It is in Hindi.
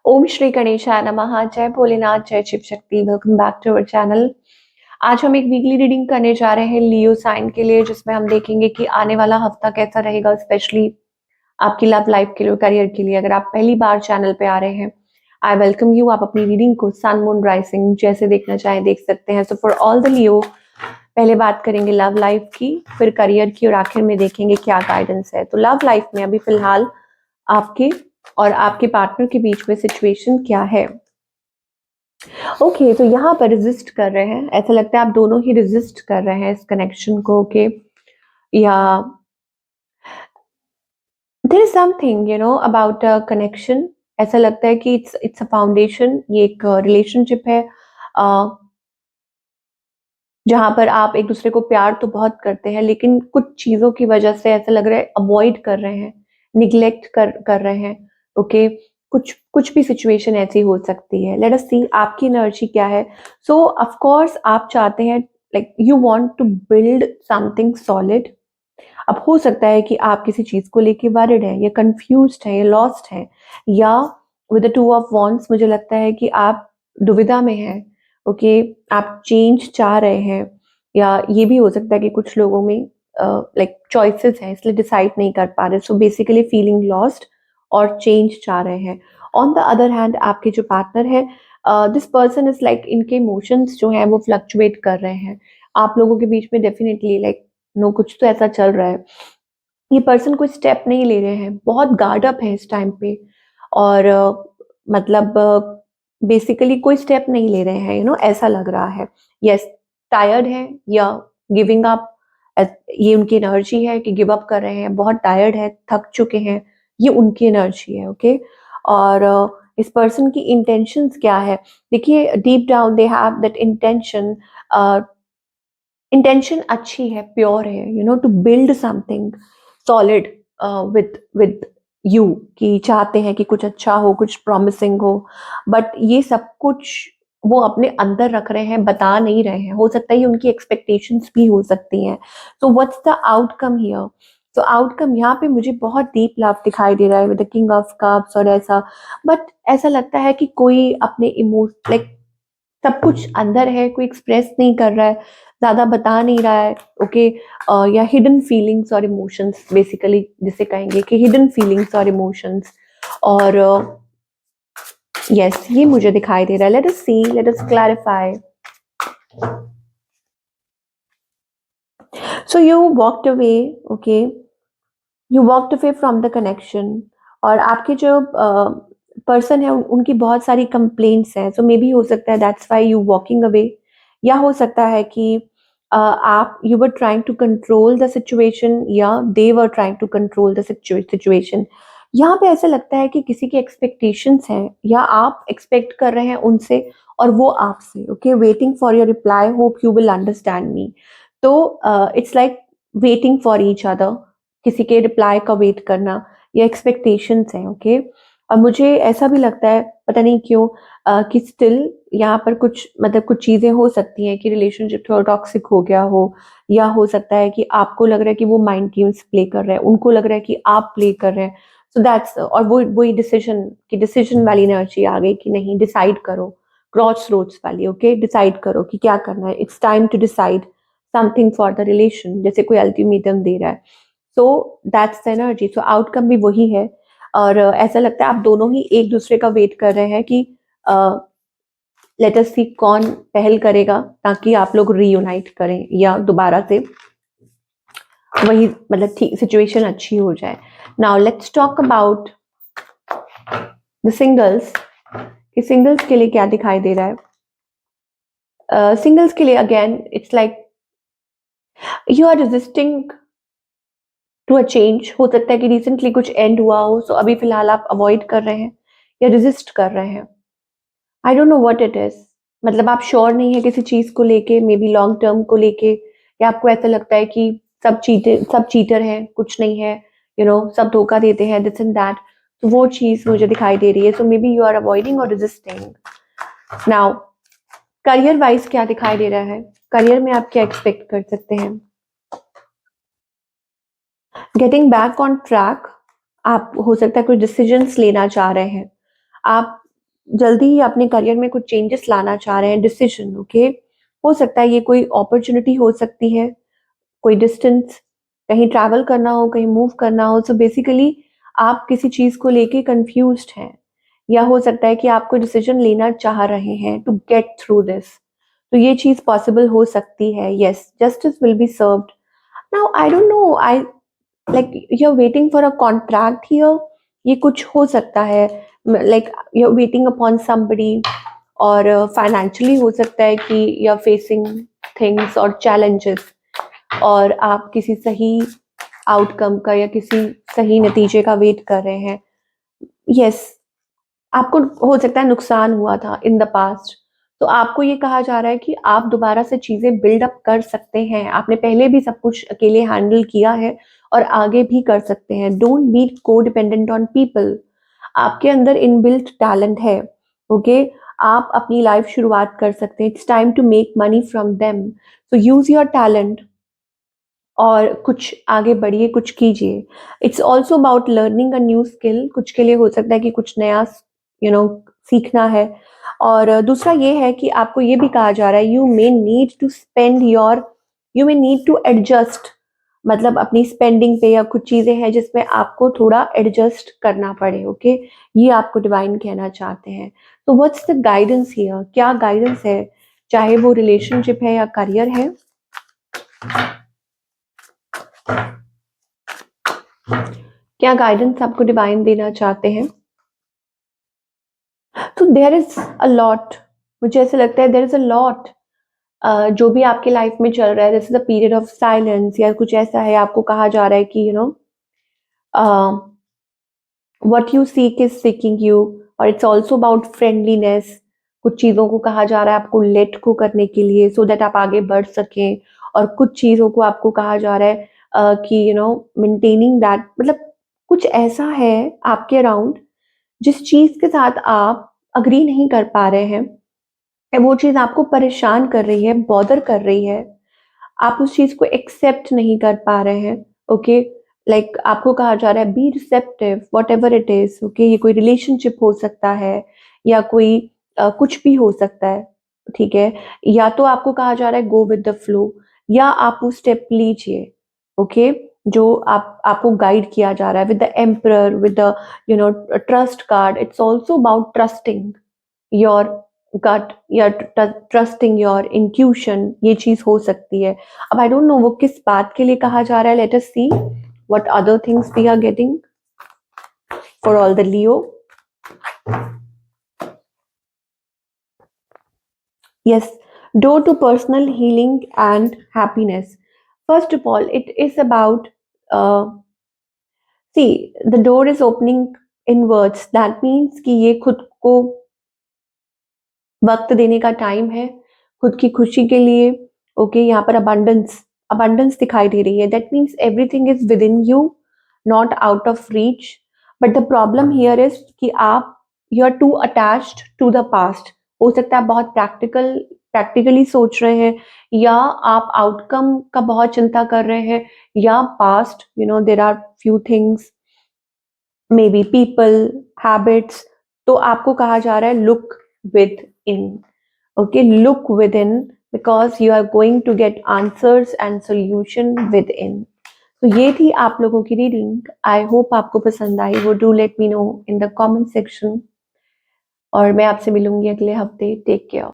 ओम श्री गणेशाय नमः। जय Bholenath, Jai Shiv Shakti. Welcome back to our channel. आज हम एक वीकली रीडिंग करने जा रहे हैं लियो साइन के लिए, जिसमें हम देखेंगे कि आने वाला हफ्ता कैसा रहेगा, स्पेशली आपकी लव लाइफ के लिए, करियर के लिए। अगर आप पहली बार चैनल पे आ रहे हैं, आई वेलकम यू। आप अपनी रीडिंग को सन मून राइजिंग जैसे देखना चाहें देख सकते हैं। सो फॉर ऑल द लियो, पहले बात करेंगे लव लाइफ की, फिर करियर की, और आखिर में देखेंगे क्या गाइडेंस है। तो लव लाइफ में अभी फिलहाल आपके और आपके पार्टनर के बीच में सिचुएशन क्या है। ओके, तो यहाँ पर रेजिस्ट कर रहे हैं, ऐसा लगता है आप दोनों ही रेजिस्ट कर रहे हैं इस कनेक्शन को। Okay, yeah there is something about a connection. ऐसा लगता है कि इट्स अ फाउंडेशन, ये एक रिलेशनशिप है जहां पर आप एक दूसरे को प्यार तो बहुत करते हैं, लेकिन कुछ चीजों की वजह से ऐसा लग रहा है अवॉइड कर रहे हैं, निग्लेक्ट कर रहे हैं। ओके, कुछ कुछ भी सिचुएशन ऐसी हो सकती है। लेट अस सी आपकी एनर्जी क्या है। सो ऑफ कोर्स आप चाहते हैं, like you want to build something solid. अब हो सकता है कि आप किसी चीज को लेके वरिड है, या कंफ्यूज्ड है, या लॉस्ट है, या with the two of wands मुझे लगता है कि आप दुविधा में हैं। ओके, आप चेंज चाह रहे हैं, या ये भी हो सकता है कि कुछ लोगों में लाइक चॉइसेस हैं, इसलिए डिसाइड नहीं कर पा रहे। सो बेसिकली फीलिंग लॉस्ट और चेंज चाह रहे हैं। ऑन द अदर हैंड आपके जो पार्टनर है, दिस पर्सन इज लाइक, इनके इमोशंस जो हैं वो फ्लक्चुएट कर रहे हैं। आप लोगों के बीच में डेफिनेटली लाइक नो, कुछ तो ऐसा चल रहा है। ये पर्सन कोई स्टेप नहीं ले रहे हैं, बहुत गार्ड अप है इस टाइम पे। और मतलब बेसिकली कोई स्टेप नहीं ले रहे हैं, ऐसा लग रहा है। यस, टायर्ड है या गिविंग अप। ये उनकी एनर्जी है कि गिव अप कर रहे हैं, बहुत टायर्ड है, थक चुके हैं। ये उनकी एनर्जी है। ओके, और इस पर्सन की इंटेंशंस क्या है। देखिए, deep down they have that intention. Intention अच्छी है, प्योर है, to build something solid with you, कि चाहते हैं कि कुछ अच्छा हो, कुछ प्रॉमिसिंग हो। बट ये सब कुछ वो अपने अंदर रख रहे हैं, बता नहीं रहे हैं। हो सकता है ये उनकी एक्सपेक्टेशंस भी हो सकती हैं। तो व्हाट्स द आउटकम हियर। तो आउटकम यहाँ पे मुझे बहुत डीप लव दिखाई दे रहा है with the king of cups और ऐसा। बट ऐसा लगता है कि कोई अपने इमोशन, लाइक सब कुछ अंदर है, कोई एक्सप्रेस नहीं कर रहा है, ज़्यादा बता नहीं रहा है। ओके, या हिडन फीलिंग्स और इमोशंस, बेसिकली जिसे कहेंगे कि हिडन फीलिंग्स और इमोशंस। और यस, ये मुझे दिखाई दे रहा है। Let us see, let us clarify. So you walked away. Okay, you walked away from the connection. और आपके जो पर्सन है, उनकी बहुत सारी कंप्लेंट्स हैं। सो मे बी हो सकता है that's why you walking away. या हो सकता है कि आप, you were trying to control the situation, या they were trying to control the situation. यहाँ पे ऐसा लगता है कि किसी की एक्सपेक्टेशंस हैं, या आप एक्सपेक्ट कर रहे हैं उनसे और वो आपसे। Okay, waiting for your reply, hope you will understand me. तो it's like waiting for each other, किसी के रिप्लाई का वेट करना, ये एक्सपेक्टेशंस हैं। ओके, और मुझे ऐसा भी लगता है, पता नहीं क्यों, कि स्टिल यहाँ पर कुछ, मतलब कुछ चीजें हो सकती हैं कि रिलेशनशिप थोड़ा टॉक्सिक हो गया हो, या हो सकता है कि आपको लग रहा है कि वो माइंड गेम्स प्ले कर रहे हैं, उनको लग रहा है कि आप प्ले कर रहे हैं। सो दैट्स, और वो वही डिसीजन वाली एनर्जी आ गई कि नहीं, डिसाइड करो, क्रॉस रोड्स वाली। ओके, डिसाइड करो कि क्या करना है। It's time to decide something for the relation, जैसे कोई अल्टीमेटम दे रहा है। So that's the energy. So outcome भी वही है। और ऐसा लगता है आप दोनों ही एक दूसरे का वेट कर रहे हैं कि लेट अस सी कौन पहल करेगा, ताकि आप लोग रीयूनाइट करें, या दोबारा से वही, मतलब ठीक सिचुएशन अच्छी हो जाए। Now let's talk about the singles, कि सिंगल्स के लिए क्या दिखाई दे रहा है। सिंगल्स के लिए again it's like you are resisting to a change. हो सकता है कि रिसेंटली कुछ एंड हुआ हो, सो अभी फिलहाल आप अवॉइड कर रहे हैं या रेजिस्ट कर रहे हैं। आई don't know what it is. मतलब आप श्योर नहीं है किसी चीज को लेके, मे बी लॉन्ग टर्म को लेके, या आपको ऐसा लगता है कि सब चीटर हैं, कुछ नहीं है, सब धोखा देते हैं, दिस एंड दैट। तो वो चीज मुझे दिखाई दे रही है। So maybe you are avoiding और रेजिस्टिंग। नाउ करियर वाइज क्या दिखाई दे रहा है, करियर में आप क्या एक्सपेक्ट कर सकते हैं। गेटिंग बैक ऑन ट्रैक, आप हो सकता है कुछ डिसीजंस लेना चाह रहे हैं। आप जल्दी ही अपने करियर में कुछ चेंजेस लाना चाह रहे हैं, डिसीजन, ओके। हो सकता है ये कोई अपॉर्चुनिटी हो सकती है, कोई डिस्टेंस, कहीं ट्रैवल करना हो, कहीं मूव करना हो। सो बेसिकली आप किसी चीज़ को लेके कन्फ्यूज़्ड हैं, या हो सकता है कि आप कोई डिसीजन लेना चाह रहे हैं टू गेट थ्रू दिस। तो ये चीज़ पॉसिबल हो सकती है। Yes, justice will be served. Now I don't know, I like you are waiting for a contract here. ये कुछ हो सकता है, like you are waiting upon somebody, और फाइनेंशियली हो सकता है कि यू आर फेसिंग थिंग्स और चैलेंजेस, और आप किसी सही आउटकम का या किसी सही नतीजे का वेट कर रहे हैं। यस, आपको हो सकता है नुकसान हुआ था इन द पास्ट, तो आपको ये कहा जा रहा है कि आप दोबारा से चीजें बिल्ड अप कर सकते हैं। आपने पहले भी सब कुछ अकेले हैंडल किया है और आगे भी कर सकते हैं। डोंट बी को डिपेंडेंट ऑन पीपल। आपके अंदर इनबिल्ट टैलेंट है, ओके। आप अपनी लाइफ शुरुआत कर सकते हैं। It's time to make money from them, so use your talent और कुछ आगे बढ़िए, कुछ कीजिए। It's also about learning a new skill. कुछ के लिए हो सकता है कि कुछ नया सीखना है। और दूसरा ये है कि आपको ये भी कहा जा रहा है, you may need to adjust, मतलब अपनी स्पेंडिंग पे, या कुछ चीजें हैं जिसमें आपको थोड़ा एडजस्ट करना पड़े, ओके। ये आपको डिवाइन कहना चाहते हैं। तो व्हाट्स द गाइडेंस हियर? क्या गाइडेंस है? चाहे वो रिलेशनशिप है या करियर है, क्या गाइडेंस आपको डिवाइन देना चाहते हैं? तो देयर इज अ लॉट, मुझे ऐसा लगता है देयर इज अ लॉट। जो भी आपके लाइफ में चल रहा है, this is a period of silence, या कुछ ऐसा है। आपको कहा जा रहा है कि what you seek is seeking you, और इट्स ऑल्सो अबाउट फ्रेंडलीनेस। कुछ चीज़ों को कहा जा रहा है आपको लेट को करने के लिए, सो दैट आप आगे बढ़ सकें। और कुछ चीज़ों को आपको कहा जा रहा है कि मेंटेनिंग दैट, मतलब कुछ ऐसा है आपके अराउंड जिस चीज़ के साथ आप अग्री नहीं कर पा रहे हैं, वो चीज़ आपको परेशान कर रही है, बॉदर कर रही है। आप उस चीज़ को एक्सेप्ट नहीं कर पा रहे हैं, ओके। लाइक आपको कहा जा रहा है be receptive what ever it is, okay. ये कोई रिलेशनशिप हो सकता है, या कोई कुछ भी हो सकता है, ठीक है। या तो आपको कहा जा रहा है गो विद द फ्लो, या आप वो स्टेप लीजिए, ओके। जो आपको गाइड किया जा रहा है with the emperor, with the trust card. It's also about trusting your gut, या ट्रस्टिंग योर इंट्यूशन। ये चीज हो सकती है। अब आई डोंट नो वो किस बात के लिए कहा जा रहा है। Let us see what other things we are getting for all the Leo. Yes, door to personal healing and happiness. First of all, it is about, uh, see, the door is opening inwards. That means कि ये खुद को वक्त देने का टाइम है, खुद की खुशी के लिए, ओके। यहाँ पर अबंडेंस अबंडेंस दिखाई दे रही है। That means everything is within you, not out of reach. But the problem here is कि आप, you are too attached to the past. हो सकता है आप बहुत प्रैक्टिकली सोच रहे हैं, या आप आउटकम का बहुत चिंता कर रहे हैं, या past, there are few things, maybe people, habits. तो आपको कहा जा रहा है look within, okay. Look within, because you are going to get answers and solution within. तो ये थी आप लोगों की रीडिंग। आई होप आपको पसंद आई हो। Do let me know in the comment section, और मैं आपसे मिलूंगी अगले हफ्ते। Take care.